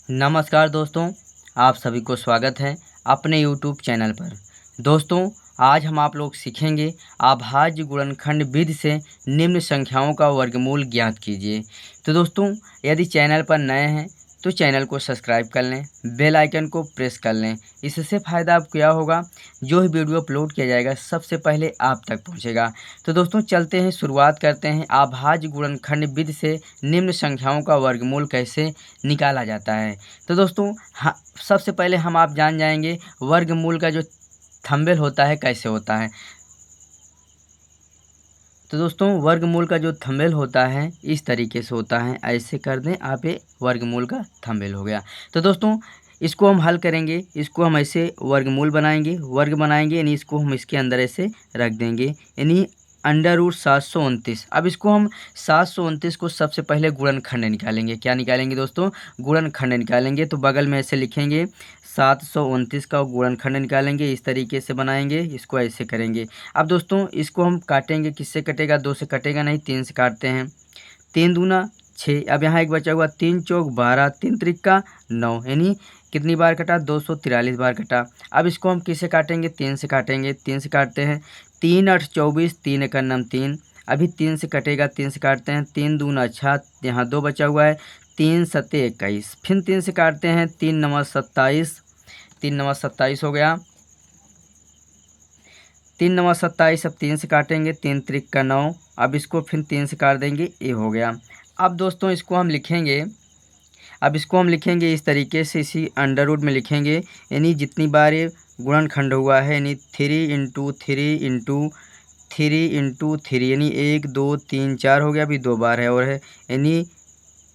नमस्कार दोस्तों, आप सभी को स्वागत है अपने YouTube चैनल पर। दोस्तों, आज हम आप लोग सीखेंगे अभाज्य गुणनखंड विधि से निम्न संख्याओं का वर्गमूल ज्ञात कीजिए। तो दोस्तों, यदि चैनल पर नए हैं तो चैनल को सब्सक्राइब कर लें, बेल आइकन को प्रेस कर लें। इससे फ़ायदा आपको क्या होगा, जो ही वीडियो अपलोड किया जाएगा सबसे पहले आप तक पहुंचेगा। तो दोस्तों चलते हैं, शुरुआत करते हैं। अभाज्य गुणनखंड विधि से निम्न संख्याओं का वर्गमूल कैसे निकाला जाता है। तो दोस्तों सबसे पहले हम आप जान जाएंगे वर्गमूल का जो थंबनेल होता है कैसे होता है। तो दोस्तों वर्गमूल का जो थंबनेल होता है इस तरीके से होता है, ऐसे कर दें आप, ये वर्गमूल का थंबनेल हो गया। तो दोस्तों इसको हम हल करेंगे, इसको हम ऐसे वर्गमूल बनाएंगे, वर्ग बनाएंगे यानी इसको हम इसके अंदर ऐसे रख देंगे, यानी अंडर रूट 729। अब इसको हम 729 को सबसे पहले गुणनखंड निकालेंगे। क्या निकालेंगे दोस्तों? गुणनखंड निकालेंगे। तो बगल में ऐसे लिखेंगे 729 का गुणनखंड निकालेंगे, इस तरीके से बनाएंगे, इसको ऐसे करेंगे। अब दोस्तों इसको हम काटेंगे, किससे कटेगा? 2 से कटेगा नहीं, 3 से काटते हैं। 3 दूना 6, अब यहाँ एक बचा हुआ, 3 चौक 12, 3 त्रिका 9, यानी कितनी बार कटा? 243 बार कटा। अब इसको हम किससे काटेंगे? 3 से काटेंगे, 3 से काटते हैं। 3 8 24, 3 एक नम 3, अभी 3 से कटेगा, 3 से काटते हैं। 3 दूना 6, यहाँ 2 बचा हुआ है। 3 सत्ते 21, फिर 3 से काटते हैं। 3 नवा 27, 3 नवा 27 हो गया। 3 नवा 27, अब 3 से काटेंगे। 3 त्रिका 9, अब इसको फिर 3 से काट देंगे, ये हो गया। अब दोस्तों इसको हम लिखेंगे, अब इसको हम लिखेंगे इस तरीके से, इसी अंडर रूट में लिखेंगे, यानी जितनी बार ये गुणनखंड हुआ है, यानी 3 इंटू 3 इंटू 3 इंटू 3, यानी 1 2 3 4 हो गया, अभी 2 बार है और है, यानी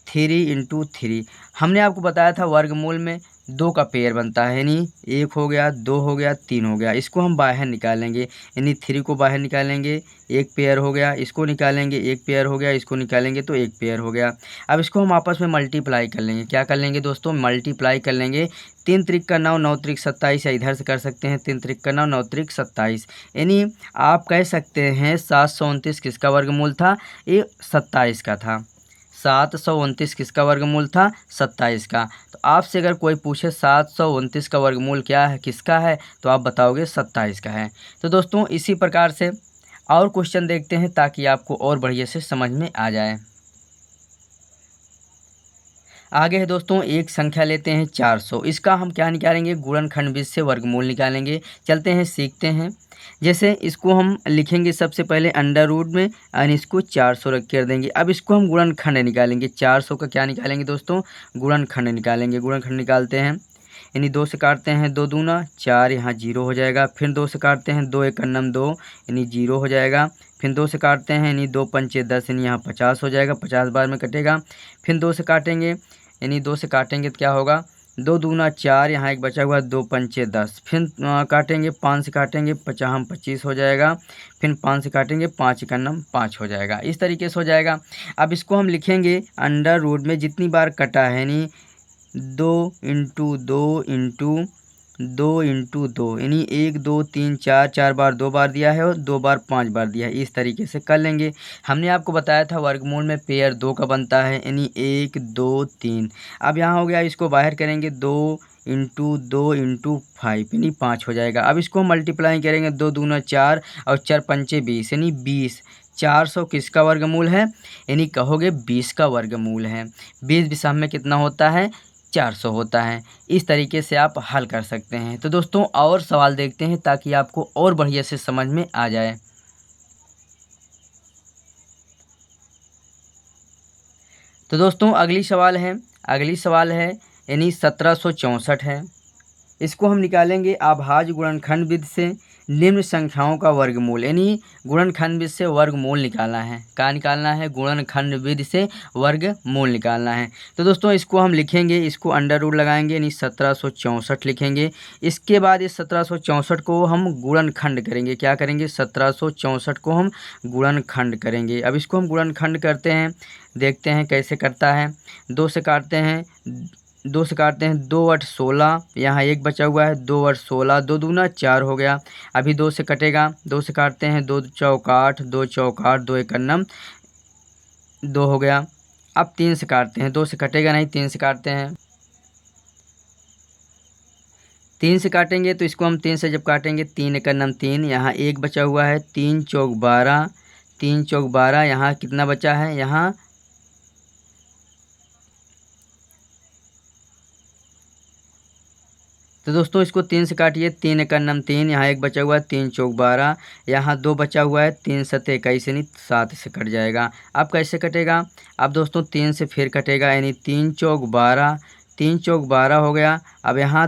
3 इंटू 3। हमने आपको बताया था वर्गमूल में 2 का पेयर बनता है, यानी 1 हो गया, 2 हो गया, 3 हो गया। इसको हम बाहर निकालेंगे, यानी 3 को बाहर निकालेंगे, 1 पेयर हो गया। इसको निकालेंगे, 1 पेयर हो गया। इसको निकालेंगे तो 1 पेयर हो गया। अब इसको हम आपस में मल्टीप्लाई कर लेंगे। क्या कर लेंगे दोस्तों? मल्टीप्लाई कर लेंगे। 3 त्रिक का 9, 9 त्रिक 27, या इधर से कर सकते हैं 3 त्रिक का 9, 9 त्रिक 27, यानी आप कह सकते हैं 729 किसका वर्गमूल था? ये 27 का था। 729 किसका वर्गमूल था? 27 का। तो आपसे अगर कोई पूछे 729 का वर्गमूल क्या है, किसका है, तो आप बताओगे 27 का है। तो दोस्तों इसी प्रकार से और क्वेश्चन देखते हैं ताकि आपको और बढ़िया से समझ में आ जाए। आगे है दोस्तों, एक संख्या लेते हैं 400, इसका हम क्या निकालेंगे? गुणनखंड विधि से वर्गमूल निकालेंगे। चलते हैं, सीखते हैं। जैसे इसको हम लिखेंगे सबसे पहले अंडर रूट में, और इसको 400 रख कर देंगे। अब इसको हम गुणनखंड निकालेंगे। 400 का क्या निकालेंगे दोस्तों? गुणनखंड निकालेंगे। गुणनखंड निकालते हैं, यानी 2 से काटते हैं, 2 दूना 4, यहाँ 0 हो जाएगा। फिर 2 से काटते हैं, 2 एक अन्नम 2, यानी 0 हो जाएगा। फिर 2 से काटते हैं, यानी 2 पंचे 10, यानी यहाँ 50 हो जाएगा, 50 बार में कटेगा। फिर 2 से काटेंगे, यानी 2 से काटेंगे तो क्या होगा? 2 दूना 4, यहाँ एक बचा हुआ, 2 पंचे 10। फिर काटेंगे, 5 से काटेंगे, 50 25 हो जाएगा। फिर 5 से काटेंगे, 5 एक अन्नम 5 हो जाएगा, इस तरीके से हो जाएगा। अब इसको हम लिखेंगे अंडर रूट में जितनी बार कटा है, यानी 2 इंटू 2 इंटू 2 इंटू 2, यानी 1 2 3 4, 4 बार 2 बार दिया है और 2 बार 5 बार दिया है, इस तरीके से कर लेंगे। हमने आपको बताया था वर्गमूल में पेयर 2 का बनता है, यानी 1 2 3। अब यहाँ हो गया, इसको बाहर करेंगे, 2 इंटू 2 इंटू 5, यानी 5 हो जाएगा। अब इसको मल्टीप्लाई करेंगे, 2 दूना 4 और 4 पंचे 20, यानी 20। 400 किसका वर्गमूल है? यानी कहोगे 20 का वर्गमूल है। 20 विषम में कितना होता है? 400 होता है। इस तरीके से आप हल कर सकते हैं। तो दोस्तों और सवाल देखते हैं ताकि आपको और बढ़िया से समझ में आ जाए। तो दोस्तों अगली सवाल है, यानी 1764 है। इसको हम निकालेंगे अभाज्य गुणनखंड विधि से निम्न संख्याओं का वर्गमूल, यानी गुणनखंड विधि से वर्गमूल निकालना है। क्या निकालना है? गुणनखंड विधि से वर्गमूल निकालना है। तो दोस्तों इसको हम लिखेंगे, इसको अंडर रूट लगाएंगे, यानी 1764 लिखेंगे। इसके बाद इस 1764 को हम गुणनखंड करेंगे। क्या करेंगे? 1764 को हम गुणनखंड करेंगे। अब इसको हम गुणनखंड करते हैं, देखते हैं कैसे करता है। 2 से काटते हैं, 2 से काटते हैं, 2 8 16, यहाँ 1 बचा हुआ है, 2 8 16, 2 दूना 4 हो गया। अभी 2 से कटेगा, 2 से काटते हैं, 2 चौक 8, 2 चौक 8, 2 एक अन्नम 2 हो गया। अब 3 से काटते हैं, 2 से कटेगा नहीं, 3 से काटते हैं, 3 से काटेंगे तो इसको हम 3 से जब काटेंगे 3 एकड़ नम 3, यहाँ 1 बचा हुआ है, 3 चौक 12, 3 चौक 12, यहाँ कितना बचा है, यहाँ तो दोस्तों इसको 3 से काटिए, 3 एकड़ नम 3, यहाँ 1 बचा हुआ है, 3 चौक 12, यहाँ 2 बचा हुआ है, 3 सत्ते 21 यानी 7 से कट जाएगा। अब कैसे कटेगा, अब दोस्तों 3 से फिर कटेगा, यानी 3 चौक 12, 3 चौक 12 हो गया। अब यहाँ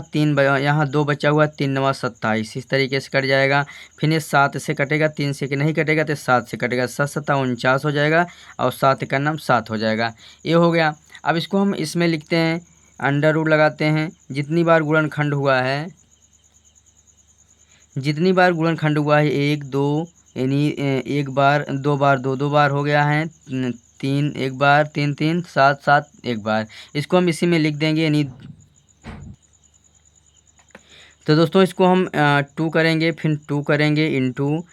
2 बचा हुआ है, 3 नवा 27, इस तरीके से कट जाएगा। फिर ये 7 से कटेगा, 3 से नहीं कटेगा तो 7 से कटेगा, 7 सत्ता 49 हो जाएगा और 7 एकड़ नम 7 हो जाएगा। ये हो गया। अब इसको हम इसमें लिखते हैं, अंडर रूट लगाते हैं, जितनी बार गुणनखंड हुआ है, जितनी बार गुणनखंड हुआ है 1 2 यानी 1 बार 2 बार 2 2 बार हो गया है, 3 1 बार 3 3 7 7 1 बार, इसको हम इसी में लिख देंगे यानी। तो दोस्तों इसको हम 2 करेंगे, फिर 2 करेंगे इंटू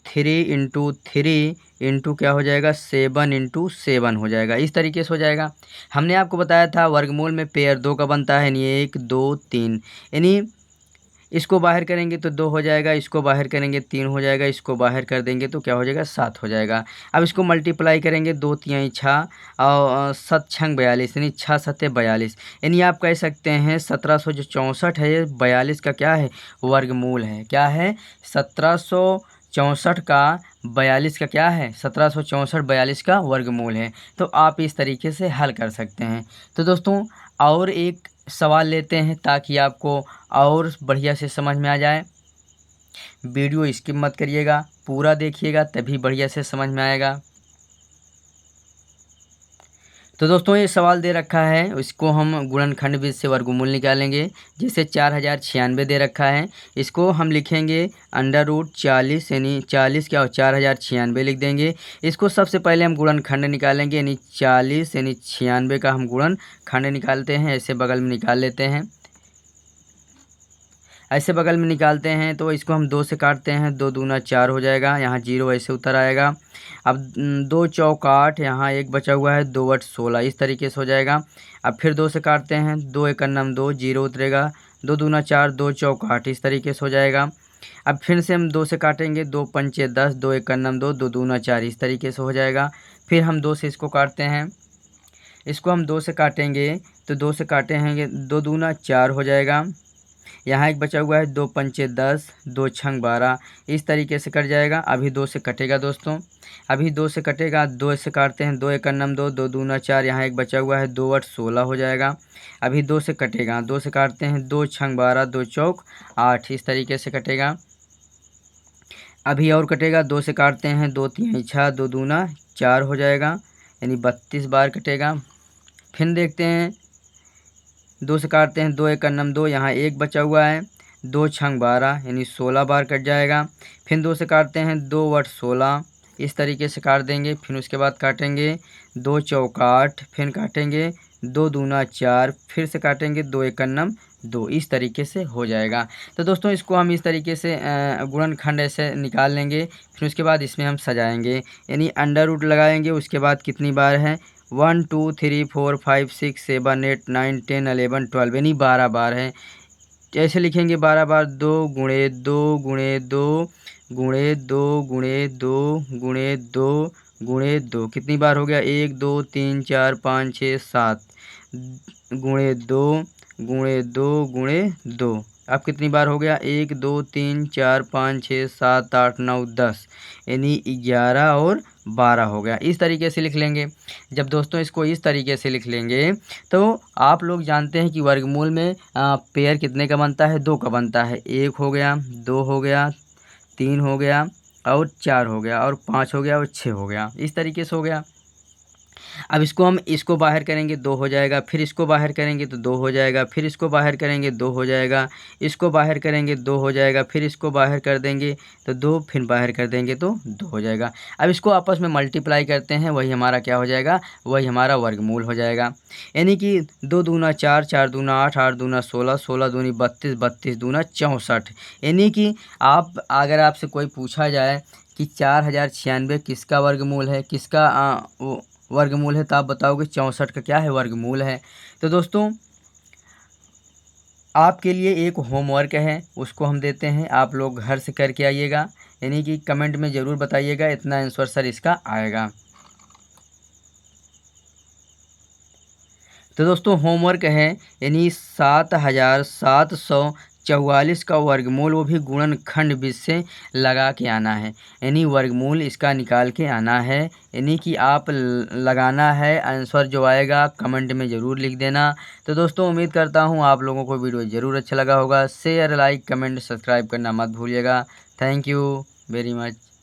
3 इंटू 3 इंटू क्या हो जाएगा 7 इंटू 7 हो जाएगा, इस तरीके से हो जाएगा। हमने आपको बताया था वर्गमूल में पेयर 2 का बनता है, यानी 1 2 3, यानी इसको बाहर करेंगे तो 2 हो जाएगा, इसको बाहर करेंगे 3 हो जाएगा, इसको बाहर कर देंगे तो क्या हो जाएगा 7 हो जाएगा। अब इसको मल्टीप्लाई करेंगे, 2 तिहाई 6 और 7 छंग 42, यानी 6 सत्ते 42, यानी आप कह सकते हैं 1764 है, ये 42 का क्या है वर्गमूल है। क्या है 1764 का 42 का क्या है 1764 42 का वर्गमूल है। तो आप इस तरीके से हल कर सकते हैं। तो दोस्तों और एक सवाल लेते हैं ताकि आपको और बढ़िया से समझ में आ जाए। वीडियो स्किप मत करिएगा, पूरा देखिएगा तभी बढ़िया से समझ में आएगा। तो दोस्तों ये सवाल दे रखा है, इसको हम गुणनखंड विधि से वर्गमूल निकालेंगे। जैसे 4096 दे रखा है, इसको हम लिखेंगे अंडर रूट 40, यानी 40 क्या हो 4096 लिख देंगे। इसको सबसे पहले हम गुणनखंड निकालेंगे, यानी 40 यानी 96 का हम गुणनखंड निकालते हैं। ऐसे बगल में निकाल लेते हैं, ऐसे बगल में निकालते हैं तो इसको हम 2 से काटते हैं, 2 दूना 4 हो जाएगा, यहाँ 0 ऐसे उतर आएगा। अब 2 चौक 8, यहाँ 1 बचा हुआ है, 2 8 16, इस तरीके से हो जाएगा। अब फिर 2 से काटते हैं, 2 एकड़ नम 2, 0 उतरेगा, 2 दूना 4, 2 चौक 8, इस तरीके से हो जाएगा। अब फिर से हम 2 से काटेंगे, 2 पंचे 10, 2 एकड़ नम 2, 2 दूना 4, इस तरीके से हो जाएगा। फिर हम 2 से इसको काटते हैं, इसको हम 2 से काटेंगे तो 2 से काटे हैं 2 दूना 4 हो जाएगा, यहाँ 1 बचा हुआ है, 2 पंचे 10, 2 छंग 12, इस तरीके से कट जाएगा। अभी 2 से कटेगा दोस्तों, अभी 2 से कटेगा, 2 से काटते हैं, 2 एकड़ नम 2, 2 दूना 4, यहाँ 1 बचा हुआ है, 2 8 16 हो जाएगा। अभी 2 से कटेगा, 2 से काटते हैं, 2 छंग 12, 2 चौक 8, इस तरीके से कटेगा। अभी और कटेगा, 2 से काटते हैं, 2 तिहाई 6, 2 दूना 4 हो जाएगा, यानी 32 बार कटेगा। फिर देखते हैं 2 से काटते हैं, 2 एकड़ नम 2, यहाँ 1 बचा हुआ है, 2 छंग 12 यानी 16 बार कट जाएगा। फिर 2 से काटते हैं, 2 8 16, इस तरीके से काट देंगे। फिर उसके बाद काटेंगे 2 चौक 8, फिर काटेंगे 2 दूना 4, फिर से काटेंगे 2 एकड़ नम 2, इस तरीके से हो जाएगा। तो दोस्तों इसको हम इस तरीके से गुणनखंड ऐसे निकाल लेंगे। फिर उसके बाद इसमें हम सजाएंगे, यानी अंडर रूट लगाएंगे। उसके बाद कितनी बार है 1 2 3 4 5 6 7 8 9 10 11 12, यानी 12 बार है। ऐसे लिखेंगे 12 बार, 2 गुणे 2 गुणे 2 गुणे 2 गुणे 2 गुणे 2 गुणे 2, कितनी बार हो गया 1 2 3 4 5 6 7, गुणे 2 गुणे 2 गुणे 2, अब कितनी बार हो गया 1 2 3 4 5 6 7 8 9 10, यानी 11 और 12 हो गया। इस तरीके से लिख लेंगे। जब दोस्तों इसको इस तरीके से लिख लेंगे तो आप लोग जानते हैं कि वर्गमूल में पेयर कितने का बनता है 2 का बनता है। 1 हो गया, 2 हो गया, 3 हो गया और 4 हो गया और 5 हो गया और 6 हो गया, इस तरीके से हो गया। अब इसको हम इसको बाहर करेंगे 2 हो जाएगा, फिर इसको बाहर करेंगे तो 2 हो जाएगा, फिर इसको बाहर करेंगे 2 हो जाएगा, इसको बाहर करेंगे 2 हो जाएगा, फिर इसको बाहर कर देंगे तो 2, फिर बाहर कर देंगे तो 2 हो जाएगा। अब इसको आपस में मल्टीप्लाई करते हैं, वही हमारा क्या हो जाएगा, वही हमारा वर्गमूल हो जाएगा। यानी कि 2 दूना 4, 4 दूना 8, 8 दूना 16, 16 दूनी 32, 32 दूना 64, यानी कि आप अगर आपसे कोई पूछा जाए कि 4096 किसका वर्गमूल है, किसका वर्गमूल है, तो आप बताओगे 64 का क्या है वर्गमूल है। तो दोस्तों आपके लिए एक होमवर्क है, उसको हम देते हैं, आप लोग घर से करके आइएगा, यानी कि कमेंट में ज़रूर बताइएगा इतना आंसर सर इसका आएगा। तो दोस्तों होमवर्क है, यानी 7744 का वर्गमूल, वो भी गुणनखंड बीज से लगा के आना है, यानी वर्गमूल इसका निकाल के आना है, यानी कि आप लगाना है। आंसर जो आएगा कमेंट में ज़रूर लिख देना। तो दोस्तों उम्मीद करता हूँ आप लोगों को वीडियो ज़रूर अच्छा लगा होगा। शेयर, लाइक, कमेंट, सब्सक्राइब करना मत भूलिएगा। Thank you very much.